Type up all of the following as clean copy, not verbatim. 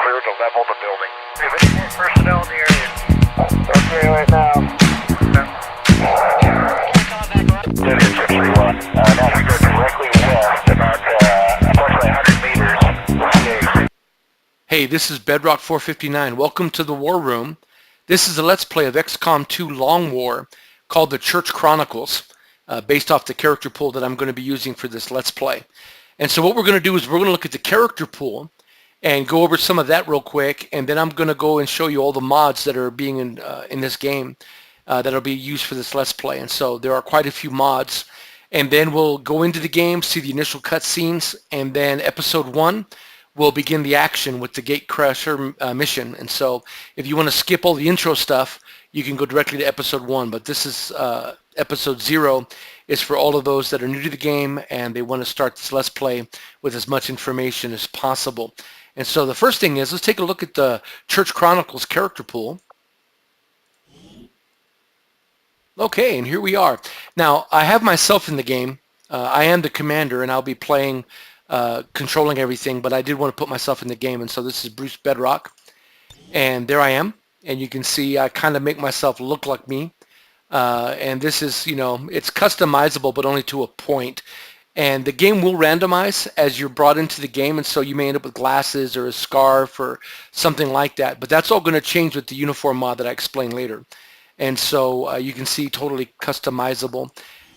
crew to level the building. We have any more personnel in the area? Okay, right now. That is 631. Now we go directly west, about approximately 100 meters. Hey, this is Bedrock 459. Welcome to the War Room. This is a Let's Play of Xcom2 Longwar called the Church Chronicles, based off the character pool that I'm going to be using for this Let's Play. And so what we're going to do is we're going to look at the character pool and go over some of that real quick, and then I'm going to go and show you all the mods that are being in this game that'll be used for this Let's Play. And so there are quite a few mods. And then we'll go into the game, see the initial cutscenes, and then episode 1 will begin the action with the Gate Crusher mission. And so if you want to skip all the intro stuff, you can go directly to episode 1. But this is episode 0 is for all of those that are new to the game and they want to start this Let's Play with as much information as possible. And so the first thing is, let's take a look at the Church Chronicles character pool. Okay, and here we are. Now, I have myself in the game. I am the commander, and I'll be playing, controlling everything, but I did want to put myself in the game, and so this is Bruce Bedrock. And there I am, and you can see I kind of make myself look like me. And this is, it's customizable, but only to a point. And the game will randomize as you're brought into the game, and so you may end up with glasses or a scarf or something like that. But that's all going to change with the uniform mod that I explain later. And so you can see totally customizable.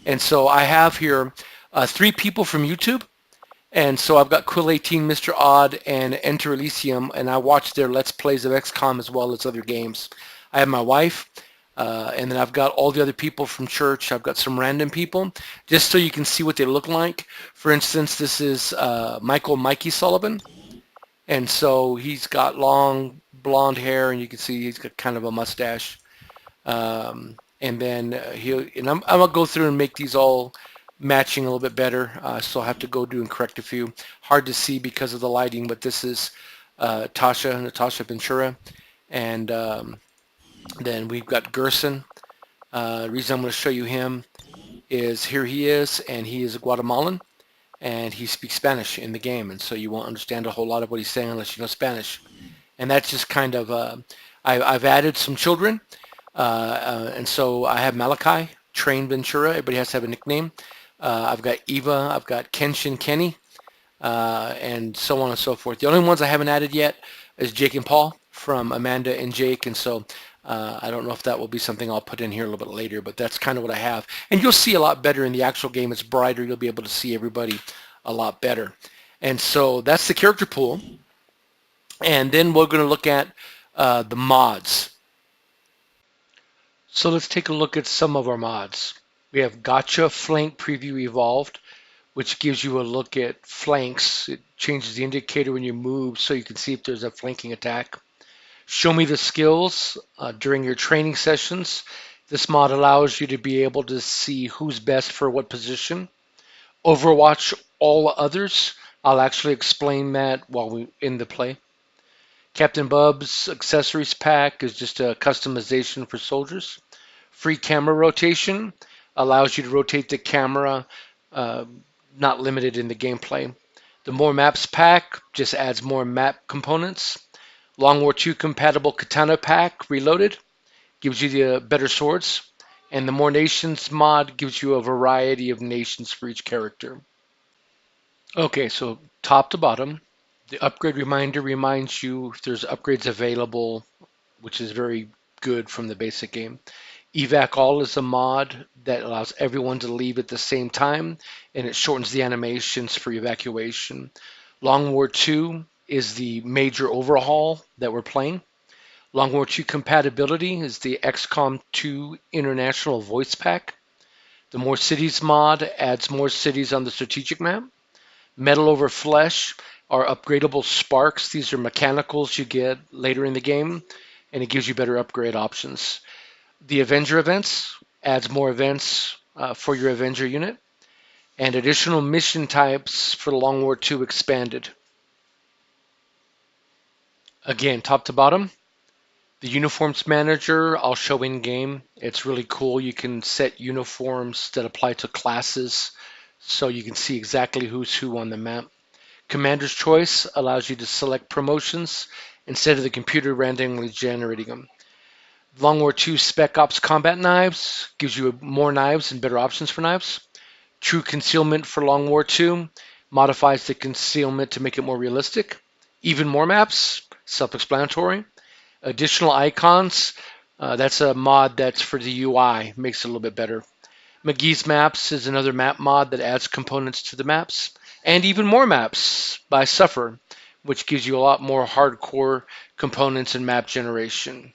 And so I have here 3 people from YouTube. And so I've got Quill18, Mr. Odd, and Enter Elysium, and I watch their Let's Plays of XCOM as well as other games. I have my wife, and then I've got all the other people from church. I've got some random people, just so you can see what they look like. For instance, this is Mikey Sullivan. And so he's got long blonde hair, and you can see he's got kind of a mustache. And then I'm going to go through and make these all matching a little bit better. So I'll have to go do and correct a few. Hard to see because of the lighting, but this is Natasha Ventura. And then we've got Gerson. The reason I'm going to show you him is here he is, and he is a Guatemalan, and he speaks Spanish in the game, and so you won't understand a whole lot of what he's saying unless you know Spanish. And that's just kind of, I've added some children, and so I have Malachi, Train Ventura. Everybody has to have a nickname. I've got Eva, I've got Kenshin Kenny, and so on and so forth. The only ones I haven't added yet is Jake and Paul from Amanda and Jake, and so I don't know if that will be something I'll put in here a little bit later, but that's kind of what I have. And you'll see a lot better in the actual game. It's brighter. You'll be able to see everybody a lot better. And so that's the character pool. And then we're going to look at the mods. So let's take a look at some of our mods. We have Gotcha Flank Preview Evolved, which gives you a look at flanks. It changes the indicator when you move so you can see if there's a flanking attack. Show Me the Skills during your training sessions. This mod allows you to be able to see who's best for what position. Overwatch All Others. I'll actually explain that while we're in the play. Captain Bub's Accessories Pack is just a customization for soldiers. Free Camera Rotation allows you to rotate the camera, not limited in the gameplay. The More Maps Pack just adds more map components. Longwar 2 compatible Katana Pack Reloaded gives you the better swords. And the More Nations mod gives you a variety of nations for each character. Okay, so top to bottom, the upgrade reminder reminds you if there's upgrades available, which is very good from the basic game. Evac All is a mod that allows everyone to leave at the same time, and it shortens the animations for evacuation. Longwar 2 is the major overhaul that we're playing. Longwar 2 compatibility is the Xcom2 International Voice Pack. The More Cities mod adds more cities on the strategic map. Metal Over Flesh are upgradable sparks. These are mechanicals you get later in the game, and it gives you better upgrade options. The Avenger events adds more events for your Avenger unit, and additional mission types for Longwar 2 expanded. Again, top to bottom, the Uniforms Manager I'll show in game. It's really cool. You can set uniforms that apply to classes, so you can see exactly who's who on the map. Commander's Choice allows you to select promotions instead of the computer randomly generating them. Longwar 2 Spec Ops Combat Knives gives you more knives and better options for knives. True Concealment for Longwar 2 modifies the concealment to make it more realistic. Even more maps, self-explanatory. Additional icons, that's a mod that's for the UI, makes it a little bit better. McGee's Maps is another map mod that adds components to the maps. And Even More Maps by Suffer, which gives you a lot more hardcore components and map generation.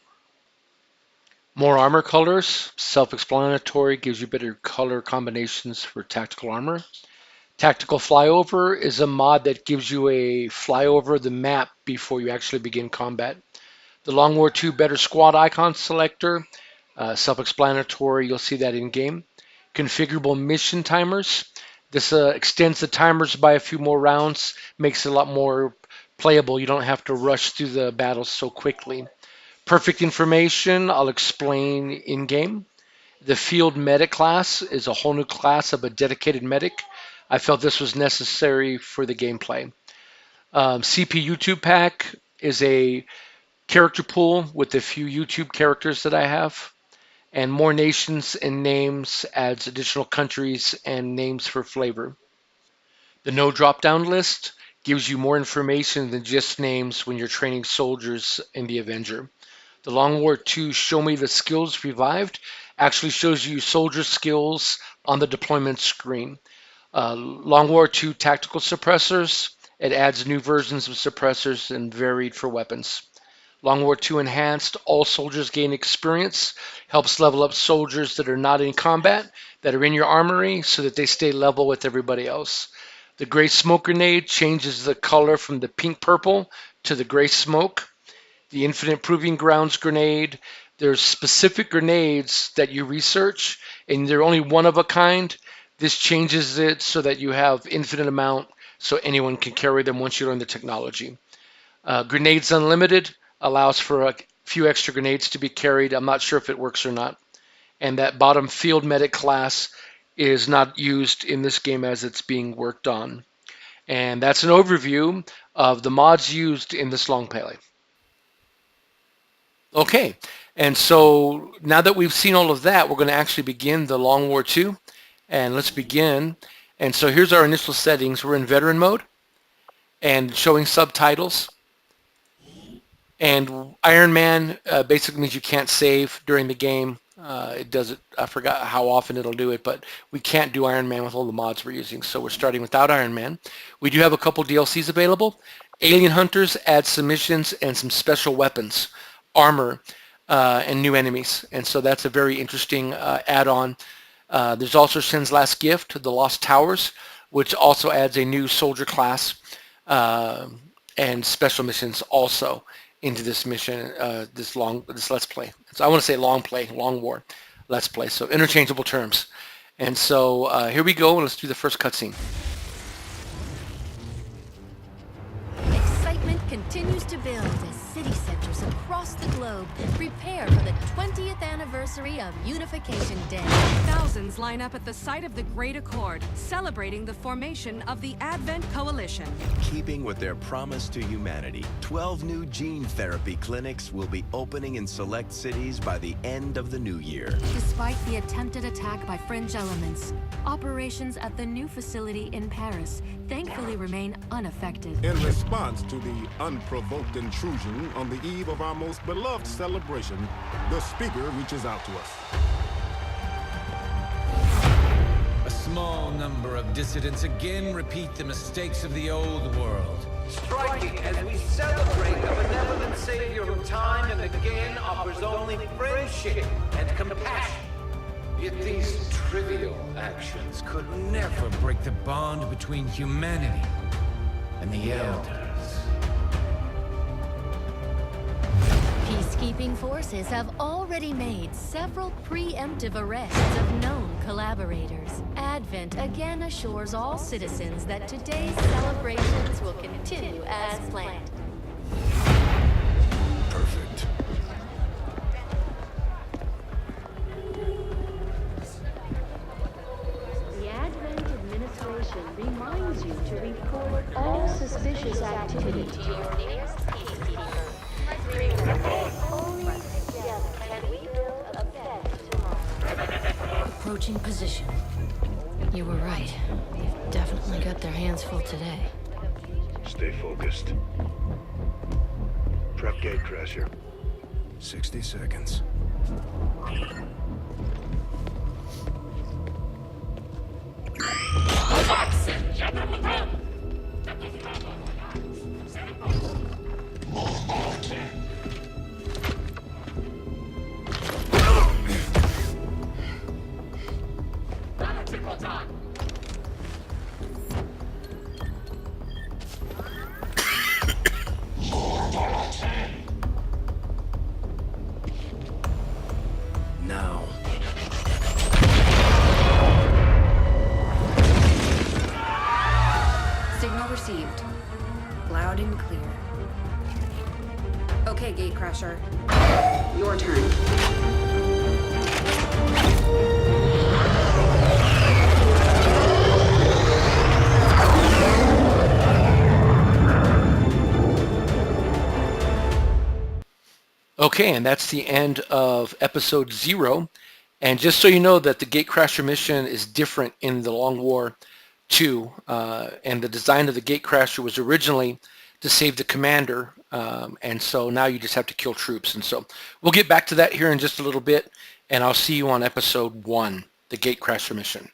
More armor colors, self-explanatory, gives you better color combinations for tactical armor. Tactical Flyover is a mod that gives you a flyover of the map before you actually begin combat. The Longwar 2 Better Squad Icon Selector, self-explanatory, you'll see that in game. Configurable mission timers. This extends the timers by a few more rounds, makes it a lot more playable. You don't have to rush through the battles so quickly. Perfect information, I'll explain in game. The Field Medic class is a whole new class of a dedicated medic. I felt this was necessary for the gameplay. CP YouTube Pack is a character pool with a few YouTube characters that I have. And More Nations and Names adds additional countries and names for flavor. The No Drop-Down list gives you more information than just names when you're training soldiers in the Avenger. The Longwar 2 Show Me the Skills Revived actually shows you soldier skills on the deployment screen. Longwar 2 Tactical Suppressors, it adds new versions of suppressors and varied for weapons. Longwar 2 Enhanced, all soldiers gain experience, helps level up soldiers that are not in combat, that are in your armory, so that they stay level with everybody else. The Gray Smoke Grenade changes the color from the pink-purple to the gray smoke. The Infinite Proving Grounds Grenade, there's specific grenades that you research, and they're only one of a kind. This changes it so that you have infinite amount, so anyone can carry them once you learn the technology. Grenades Unlimited allows for a few extra grenades to be carried. I'm not sure if it works or not. And that bottom Field Medic class is not used in this game as it's being worked on. And that's an overview of the mods used in this long play. Okay, and so now that we've seen all of that, we're going to actually begin the Longwar 2. And let's begin. And so here's our initial settings. We're in veteran mode and showing subtitles. And Iron Man basically means you can't save during the game. It does it. I forgot how often it'll do it, but we can't do Iron Man with all the mods we're using. So we're starting without Iron Man. We do have a couple DLCs available. Alien Hunters adds some missions and some special weapons, armor, and new enemies. And so that's a very interesting add-on. There's also Shen's Last Gift, the Lost Towers, which also adds a new soldier class and special missions also into this mission, this Let's Play. So I want to say Long War, Let's Play. So interchangeable terms. And so here we go. Let's do the first cutscene. Excitement continues to build as city centers across the globe prepare for the 20th anniversary of Unification Day. Thousands line up at the site of the Great Accord, celebrating the formation of the Advent Coalition. Keeping with their promise to humanity, 12 new gene therapy clinics will be opening in select cities by the end of the new year. Despite the attempted attack by fringe elements, operations at the new facility in Paris thankfully remain unaffected. In response to the unprovoked intrusion on the eve of our most beloved celebration, the speaker reaches out to us. A small number of dissidents again repeat the mistakes of the old world. Striking as we celebrate a benevolent savior who time and again offers only friendship and compassion. Yet these trivial actions could never break the bond between humanity and the Elders. Peacekeeping forces have already made several preemptive arrests of known collaborators. Advent again assures all citizens that today's celebrations will continue as planned. Perfect. The Advent administration reminds you to report all suspicious Switching position. You were right. They've definitely got their hands full today. Stay focused. Prep gate crasher. 60 seconds. Now. Signal received. Loud and clear. Okay, Gatecrasher. Your turn. Okay, and that's the end of episode 0. And just so you know that the Gatecrasher mission is different in the Longwar 2, and the design of the Gatecrasher was originally to save the commander, and so now you just have to kill troops. And so we'll get back to that here in just a little bit, and I'll see you on episode 1, the Gatecrasher mission.